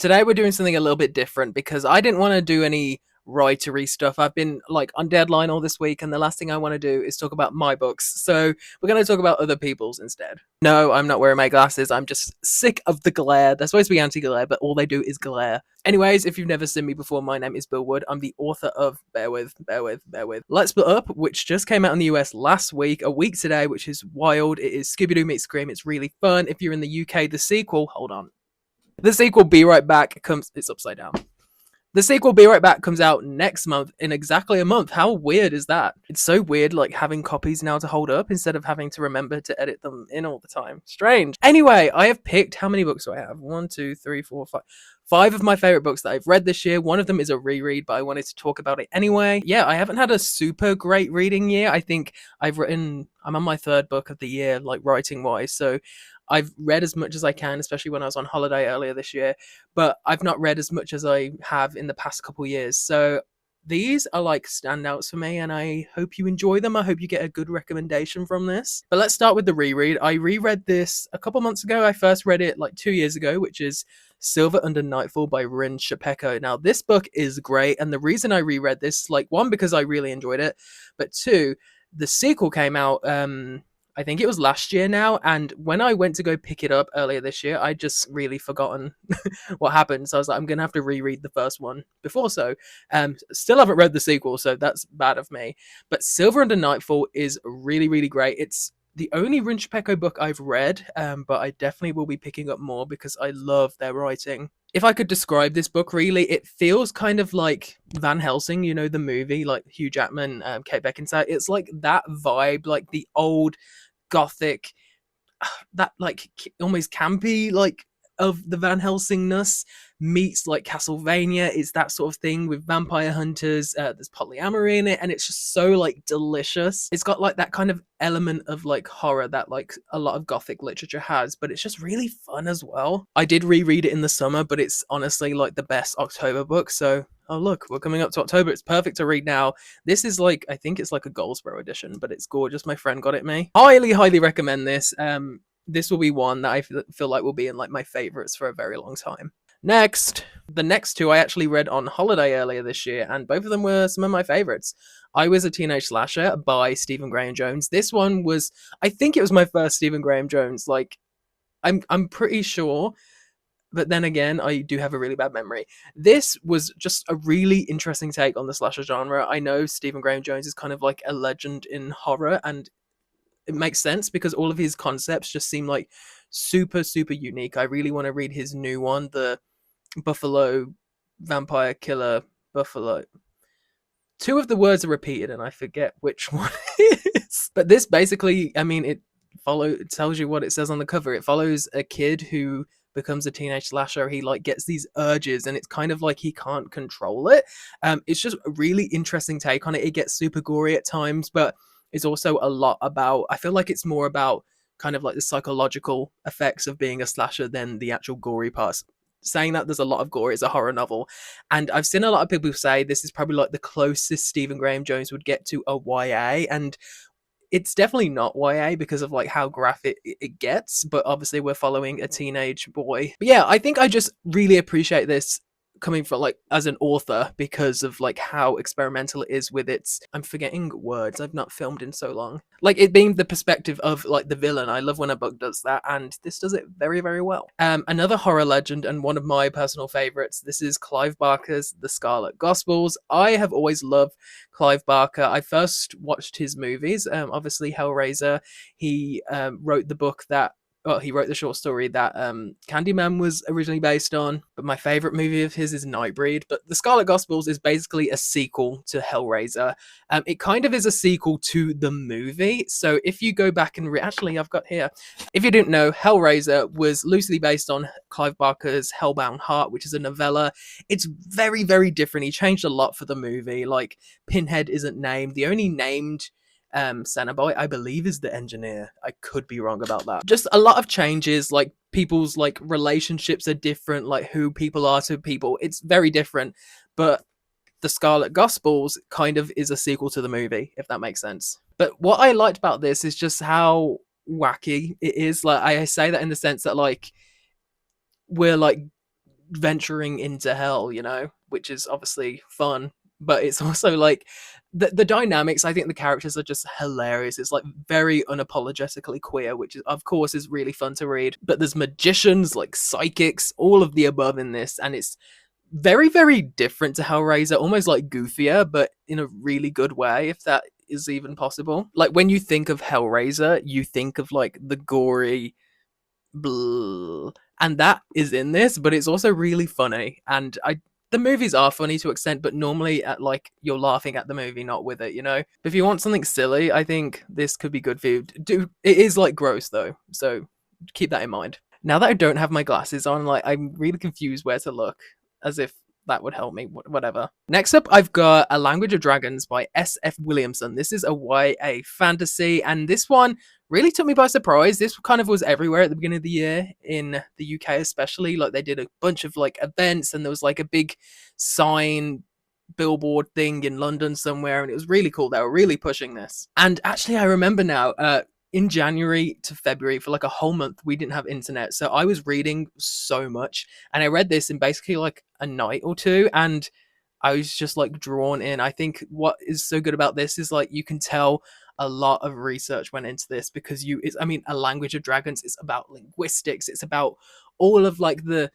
Today we're doing something a little bit different because I didn't want to do any writery stuff. I've been like on deadline all this week, and the last thing I want to do is talk about my books. So we're going to talk about other people's instead. No, I'm not wearing my glasses. I'm just sick of the glare. They're supposed to be anti-glare, but all they do is glare. Anyways, if you've never seen me before, my name is Bill Wood. I'm the author of Bear With. Let's Split Up, which just came out in the US last week, a week today, which is wild. It is Scooby-Doo meets Scream. It's really fun. If you're in the UK, the sequel, hold on. The sequel, Be Right Back, it's upside down. The sequel, Be Right Back, comes out next month in exactly a month. How weird is that? It's so weird, like, having copies now to hold up instead of having to remember to edit them in all the time. Strange. Anyway, I have picked, how many books do I have? 1, 2, 3, 4, 5. 5 of my favorite books that I've read this year. One of them is a reread, but I wanted to talk about it anyway. Yeah, I haven't had a super great reading year. I think I'm on my 3rd book of the year, like, writing-wise, so I've read as much as I can, especially when I was on holiday earlier this year, but I've not read as much as I have in the past couple years. So these are like standouts for me, and I hope you enjoy them. I hope you get a good recommendation from this. But let's start with the reread. I reread this a couple months ago. I first read it like 2 years ago, which is Silver Under Nightfall by Rin Shapeko. Now, this book is great, and the reason I reread this, like, one, because I really enjoyed it, but two, the sequel came out I think it was last year now, and when I went to go pick it up earlier this year, I just really forgotten what happened. So I was like, I'm gonna have to reread the first one before. So, still haven't read the sequel, so that's bad of me. But Silver Under Nightfall is really, really great. It's the only Rinch Pecco book I've read, but I definitely will be picking up more because I love their writing. If I could describe this book, really, it feels kind of like Van Helsing, you know, the movie, like Hugh Jackman, Kate Beckinsale. It's like that vibe, like the old gothic, that like almost campy, like of the Van Helsingness meets like Castlevania. It's that sort of thing with vampire hunters. There's polyamory in it, and it's just so like delicious. It's got like that kind of element of like horror that like a lot of gothic literature has, but it's just really fun as well. I did reread it in the summer, but it's honestly like the best October book. So oh look, we're coming up to October. It's perfect to read now. This is like, I think it's like a Goldsboro edition, but it's gorgeous. My friend got it me. Highly recommend this. This will be one that I feel like will be in like my favorites for a very long time. Next, the next two I actually read on holiday earlier this year, and both of them were some of my favorites. I Was a Teenage Slasher by Stephen Graham Jones. This one was, I think it was my first Stephen Graham Jones. Like, I'm pretty sure, but then again, I do have a really bad memory. This was just a really interesting take on the slasher genre. I know Stephen Graham Jones is kind of like a legend in horror, and it makes sense because all of his concepts just seem like super unique. I really want to read his new one, the Buffalo Vampire Killer Buffalo. Two of the words are repeated and I forget which one it is. But this basically, I mean, it tells you what it says on the cover. It follows a kid who becomes a teenage slasher. He like gets these urges, and it's kind of like he can't control it. It's just a really interesting take on it. It gets super gory at times, but it's also a lot about, I feel like it's more about kind of like the psychological effects of being a slasher than the actual gory parts. Saying that there's a lot of gore, it's a horror novel, and I've seen a lot of people say this is probably like the closest Stephen Graham Jones would get to a YA, and it's definitely not YA because of like how graphic it gets, but obviously we're following a teenage boy. But yeah, I think I just really appreciate this coming from like as an author because of like how experimental it is with its, I'm forgetting words, I've not filmed in so long, like it being the perspective of like the villain. I love when a book does that, and this does it very well. Another horror legend and one of my personal favorites, this is Clive Barker's The Scarlet Gospels. I have always loved Clive Barker. I first watched his movies, obviously Hellraiser. He wrote the book that, well, he wrote the short story that Candyman was originally based on, but my favorite movie of his is Nightbreed. But The Scarlet Gospels is basically a sequel to Hellraiser. It kind of is a sequel to the movie. So if you go back and actually, I've got here. If you didn't know, Hellraiser was loosely based on Clive Barker's Hellbound Heart, which is a novella. It's very different. He changed a lot for the movie. Like Pinhead isn't named. The only named Cenobite, I believe, is the engineer. I could be wrong about that. Just a lot of changes, like people's like relationships are different, like who people are to people. It's very different, but The Scarlet Gospels kind of is a sequel to the movie, if that makes sense. But what I liked about this is just how wacky it is. Like I say that in the sense that like we're like venturing into hell, you know, which is obviously fun. But it's also like the dynamics. I think the characters are just hilarious. It's like very unapologetically queer, which is, of course, is really fun to read. But there's magicians, like psychics, all of the above in this, and it's very, very different to Hellraiser, almost like goofier, but in a really good way, if that is even possible. Like when you think of Hellraiser, you think of like the gory blah, and that is in this, but it's also really funny. And the movies are funny to an extent, but normally at like you're laughing at the movie, not with it, you know. But if you want something silly, I think this could be good for you. It is like gross though, so keep that in mind. Now that I don't have my glasses on, like I'm really confused where to look, as if that would help me. Whatever. Next up, I've got A Language of Dragons by S.F. Williamson. This is a YA fantasy, and this one really took me by surprise. This kind of was everywhere at the beginning of the year in the UK, especially. Like they did a bunch of like events, and there was like a big sign billboard thing in London somewhere, and it was really cool. They were really pushing this. And actually, I remember now, in January to February, for like a whole month, we didn't have internet. So I was reading so much, and I read this in basically like a night or two, and I was just like drawn in. I think what is so good about this is like you can tell a lot of research went into this, because I mean, A Language of Dragons is about linguistics. It's about all of like the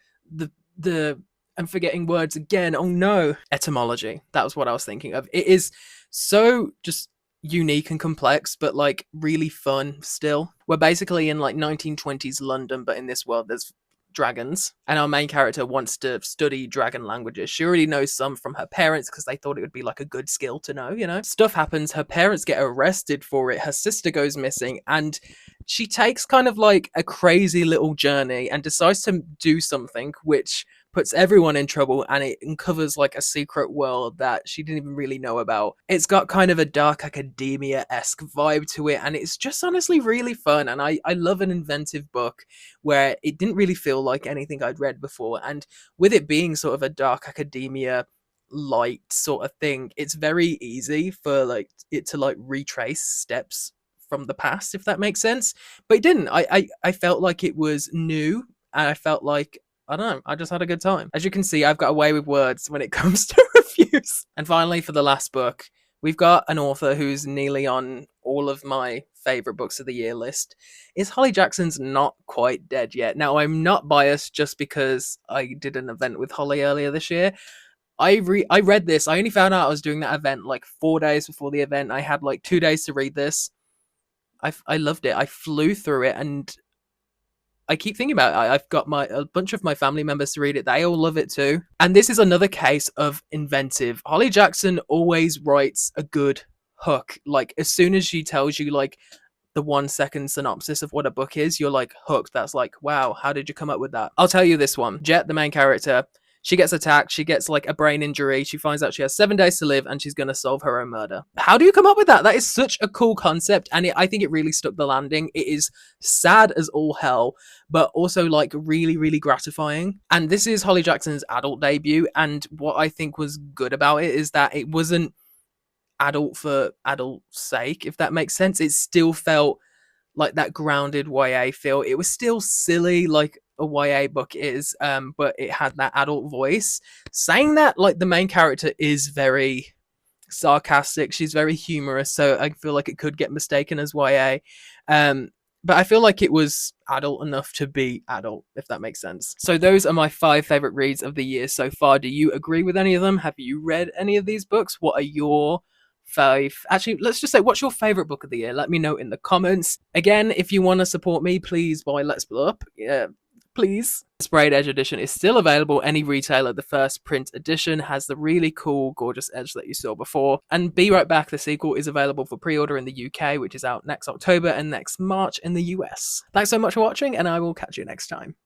I'm forgetting words again. Oh no, etymology. That was what I was thinking of. It is so just unique and complex, but like really fun still. We're basically in like 1920s London, but in this world there's dragons, and our main character wants to study dragon languages. She already knows some from her parents because they thought it would be like a good skill to know, you know. Stuff happens, her parents get arrested for it, her sister goes missing, and she takes kind of like a crazy little journey and decides to do something which puts everyone in trouble, and it uncovers like a secret world that she didn't even really know about. It's got kind of a dark academia-esque vibe to it, and it's just honestly really fun. And I love an inventive book where it didn't really feel like anything I'd read before, and with it being sort of a dark academia light sort of thing, it's very easy for like it to like retrace steps from the past, if that makes sense. But it didn't. I felt like it was new, and I felt like, I don't know, I just had a good time. As you can see, I've got a way with words when it comes to reviews. And finally, for the last book, we've got an author who's nearly on all of my favorite books of the year list. Is Holly Jackson's Not Quite Dead Yet. Now, I'm not biased just because I did an event with Holly earlier this year. I read this. I only found out I was doing that event like 4 days before the event. I had like 2 days to read this. I loved it. I flew through it, and I keep thinking about it. I've got a bunch of my family members to read it. They all love it too. And this is another case of inventive. Holly Jackson always writes a good hook. Like as soon as she tells you like the 1 second synopsis of what a book is, you're like hooked. That's like, wow, how did you come up with that? I'll tell you this one. Jet, the main character, she gets attacked. She gets like a brain injury. She finds out she has 7 days to live, and she's going to solve her own murder. How do you come up with that? That is such a cool concept. And I think it really stuck the landing. It is sad as all hell, but also like really, really gratifying. And this is Holly Jackson's adult debut. And what I think was good about it is that it wasn't adult for adult's sake, if that makes sense. It still felt like that grounded YA feel. It was still silly like a YA book is, but it had that adult voice. Saying that, like the main character is very sarcastic, she's very humorous, so I feel like it could get mistaken as YA. But I feel like it was adult enough to be adult, if that makes sense. So those are my 5 favorite reads of the year so far. Do you agree with any of them? Have you read any of these books? What are your 5? Actually, let's just say, what's your favorite book of the year? Let me know in the comments. Again, if you want to support me, please buy Let's Blow Up. Yeah, please. The Sprayed Edge edition is still available. Any retailer, the first print edition has the really cool, gorgeous edge that you saw before. And Be Right Back, the sequel, is available for pre-order in the UK, which is out next October, and next March in the US. Thanks so much for watching, and I will catch you next time.